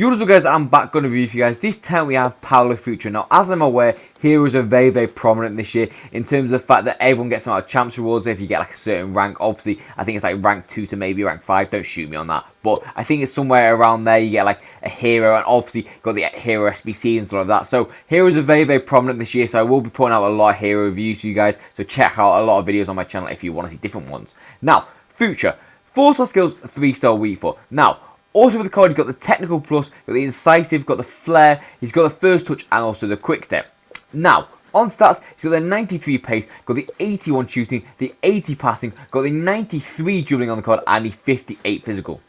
Yo, guys, I'm back going to review for you guys. This time we have Paulo Futre. Now, as I'm aware, heroes are very, very prominent this year in terms of the fact that everyone gets some champs rewards if you get like a certain rank. Obviously, I think it's like rank 2 to maybe rank 5. Don't shoot me on that. But I think it's somewhere around there. You get like a hero, and obviously got the hero SBC and stuff like that. So heroes are very, very prominent this year. So I will be putting out a lot of hero reviews for you guys. So check out a lot of videos on my channel if you want to see different ones. Now, Futre, 4-star skills, 3-star weak foot. Now, also with the card, he's got the technical plus, got the incisive, got the flair, he's got the first touch and also the quick step. Now, on stats, he's got the 93 pace, got the 81 shooting, the 80 passing, got the 93 dribbling on the card and the 58 physical.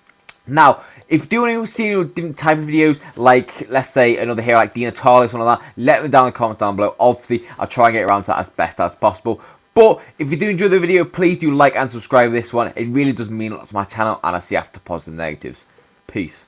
Now, if you want to see any different type of videos, like, let's say, another hero like Di Natale or something like that, let me down in the comments down below. Obviously, I'll try and get around to that as best as possible. But if you do enjoy the video, please do like and subscribe to this one. It really does mean a lot to my channel, and I'll see you after positive negatives. Peace.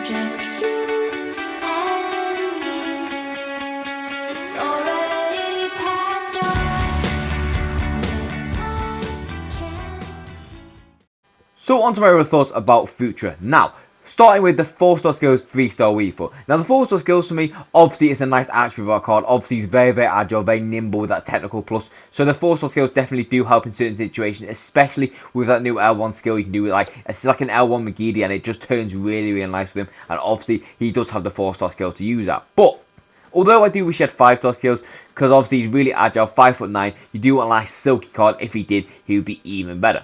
Just you and me. It's already past all. Yes, I can see. So on to my other thoughts about Futre. Now, starting with the 4-star skills, 3-star weak foot. Now the 4-star skills for me, obviously it's a nice attribute of our card. Obviously he's very, very agile, very nimble with that technical plus. So the 4-star skills definitely do help in certain situations, especially with that new L1 skill. You can do it like, it's like an L1 McGeady and it just turns really, really nice with him. And obviously he does have the 4-star skills to use that. But although I do wish he had 5-star skills, because obviously he's really agile, 5'9", you do want a nice silky card. If he did, he would be even better.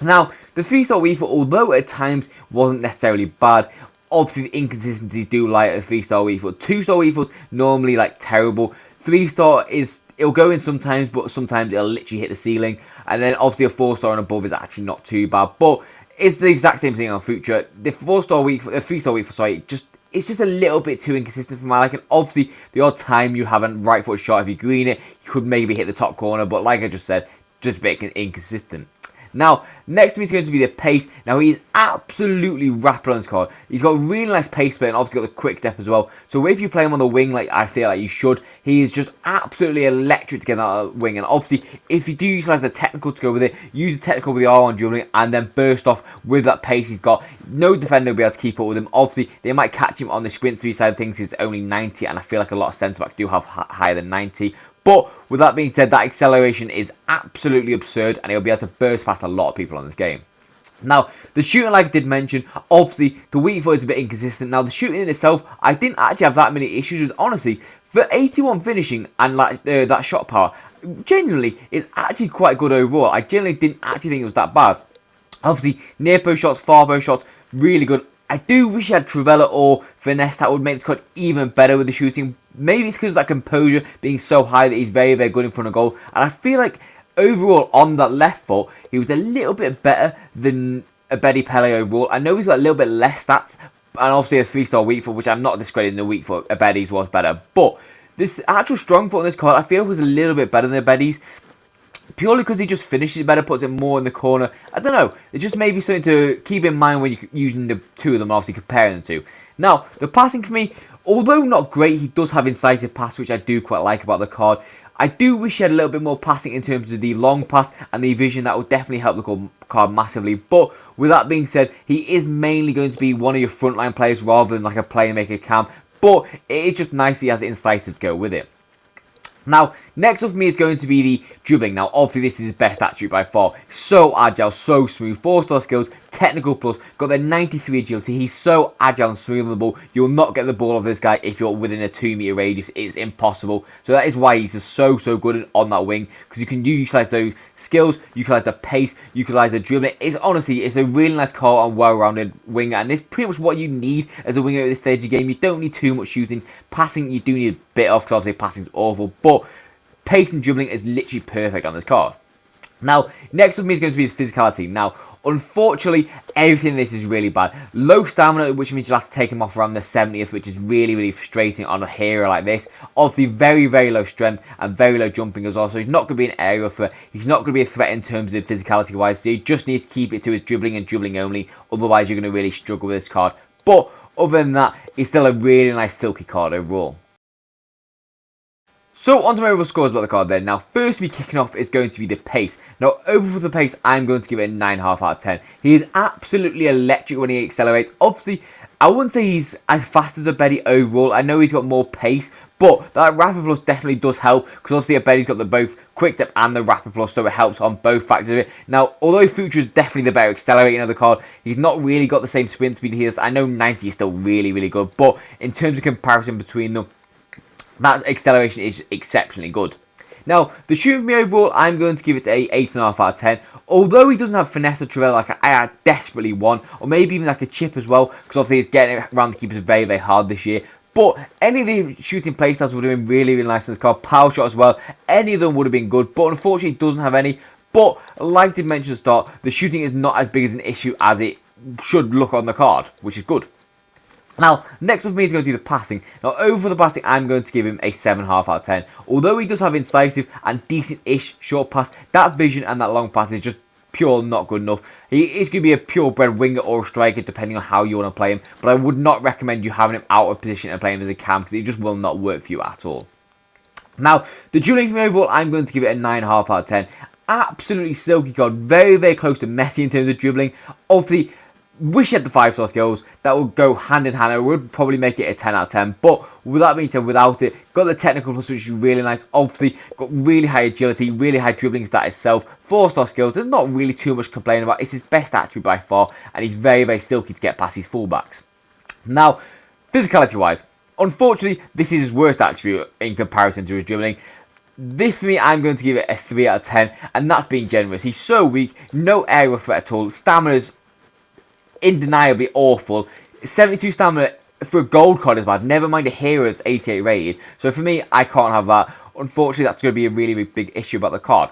Now, the 3-star weak foot, although at times wasn't necessarily bad, obviously the inconsistencies do lie at a 3-star weak foot. 2-star weak foot's normally like terrible. 3-star is, it'll go in sometimes, but sometimes it'll literally hit the ceiling. And then obviously a 4-star and above is actually not too bad. But it's the exact same thing on Futre. The 4-star weak foot, the 3-star weak foot, sorry, it's just a little bit too inconsistent for my liking. Obviously, the odd time you have a right foot shot, if you green it, you could maybe hit the top corner. But like I just said, just a bit inconsistent. Now, next to me is going to be the pace. Now, he is absolutely rapid on this card. He's got a really nice pace play and obviously got the quick step as well. So if you play him on the wing, like I feel like you should, he is just absolutely electric to get that wing. And obviously, if you do utilize the technical to go with it, use the technical with the R1 dribbling and then burst off with that pace he's got. No defender will be able to keep up with him. Obviously, they might catch him on the sprint speed side of things. He's only 90, and I feel like a lot of centre backs do have higher than 90. But with that being said, that acceleration is absolutely absurd, and he'll be able to burst past a lot of people on this game. Now, the shooting, like I did mention, obviously, the weak foot is a bit inconsistent. Now, the shooting in itself, I didn't actually have that many issues with, honestly. For 81 finishing and like that shot power, genuinely, is actually quite good overall. I genuinely didn't actually think it was that bad. Obviously, near post shots, far post shots, really good. I do wish I had Trivella or Finesse. That would make the squad even better with the shooting. Maybe it's because of that composure being so high that he's very, very good in front of goal. And I feel like overall on that left foot, he was a little bit better than Abedi Pele overall. I know he's got a little bit less stats, and obviously a 3-star weak foot, which I'm not discrediting the weak foot. Abedi's was better. But this actual strong foot on this card, I feel was a little bit better than Abedi's. Purely because he just finishes better, puts it more in the corner. I don't know. It just may be something to keep in mind when you're using the two of them, obviously comparing the two. Now, the passing for me, although not great, he does have incisive pass, which I do quite like about the card. I do wish he had a little bit more passing in terms of the long pass and the vision. That would definitely help the card massively. But with that being said, he is mainly going to be one of your frontline players rather than like a playmaker cam. But it is just nice he has incisive to go with it. Now, next up for me is going to be the dribbling. Now, obviously, this is his best attribute by far. So agile, so smooth, 4-star skills, technical plus, got the 93 agility. He's so agile and smooth on the ball. You'll not get the ball off this guy if you're within a 2-meter radius. It's impossible. So that is why he's just so good on that wing, because you can utilize those skills, utilize the pace, utilize the dribbling. It's a really nice card and well-rounded winger, and it's pretty much what you need as a winger at this stage of the game. You don't need too much shooting. Passing, you do need a bit of, because obviously passing's awful, but pace and dribbling is literally perfect on this card. Now, next up for me is going to be his physicality. Now, unfortunately, everything in this is really bad. Low stamina, which means you'll have to take him off around the 70th, which is really frustrating on a hero like this. Obviously, very low strength and very low jumping as well, so he's not going to be an aerial threat. He's not going to be a threat in terms of physicality-wise, so you just need to keep it to his dribbling and dribbling only. Otherwise, you're going to really struggle with this card. But other than that, it's still a really nice silky card overall. So, on to my overall scores about the card then. Now, first to be kicking off is going to be the pace. Now, overall for the pace, I'm going to give it a 9.5 out of 10. He is absolutely electric when he accelerates. Obviously, I wouldn't say he's as fast as Abedi overall. I know he's got more pace, but that Rapid Plus definitely does help, because obviously Abedi's got the both Quick Step and the Rapid Plus, so it helps on both factors of it. Now, although Futre is definitely the better accelerating of the card, he's not really got the same sprint speed he has. I know 90 is still really good, but in terms of comparison between them, that acceleration is exceptionally good. Now, the shooting for me overall, I'm going to give it a 8.5 out of 10. Although he doesn't have finesse or Trivella like I desperately want, or maybe even like a chip as well, because obviously he's getting around the keepers very hard this year. But any of the shooting playstyles would have been really nice in this card. Power shot as well, any of them would have been good, but unfortunately it doesn't have any. But like I did mention at the start, the shooting is not as big as an issue as it should look on the card, which is good. Now, next up for me is going to be the passing. Now, over the passing, I'm going to give him a 7.5 out of 10. Although he does have incisive and decent-ish short pass, that vision and that long pass is just pure not good enough. He is going to be a purebred winger or a striker, depending on how you want to play him. But I would not recommend you having him out of position and playing him as a cam, because it just will not work for you at all. Now, the dribbling for me overall, I'm going to give it a 9.5 out of 10. Absolutely silky card. Very close to Messi in terms of dribbling. Obviously, wish he had the 5-star skills. That would go hand in hand. I would probably make it a 10 out of 10. But with that being said, without it, got the technical plus, which is really nice. Obviously, got really high agility, really high dribbling stat itself. 4-star skills, there's not really too much to complain about. It's his best attribute by far. And he's very silky to get past his fullbacks. Now, physicality-wise, unfortunately, this is his worst attribute in comparison to his dribbling. This, for me, I'm going to give it a 3 out of 10. And that's being generous. He's so weak. No aerial threat at all. Stamina's undeniably awful. 72 stamina for a gold card is bad. Never mind a hero that's 88 rated. So for me, I can't have that. Unfortunately, that's going to be a really big issue about the card.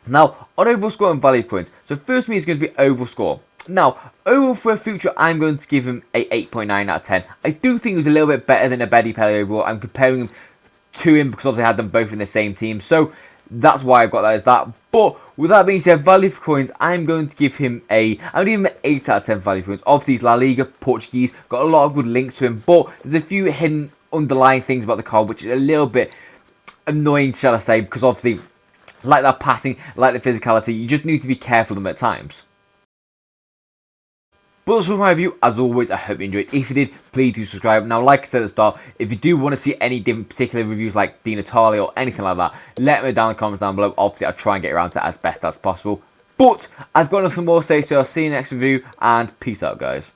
Now, on overall score and value points. So first for me is going to be overall score. Now, overall for a Futre, I'm going to give him a 8.9 out of 10. I do think he was a little bit better than Abedi Pele overall. I'm comparing him to him because obviously I had them both in the same team. So that's why I've got that as that. But with that being said, value for coins, I'm going to give him I'm going to give him an 8 out of 10 value for coins. Obviously, he's La Liga, Portuguese, got a lot of good links to him, but there's a few hidden underlying things about the card which is a little bit annoying, shall I say, because obviously, like that passing, like the physicality, you just need to be careful of them at times. But that's all my review. As always, I hope you enjoyed. If you did, please do subscribe. Now, like I said at the start, if you do want to see any different particular reviews like Di Natale or anything like that, let me know down in the comments down below. Obviously, I'll try and get around to it as best as possible. But I've got nothing more to say, so I'll see you next review, and peace out, guys.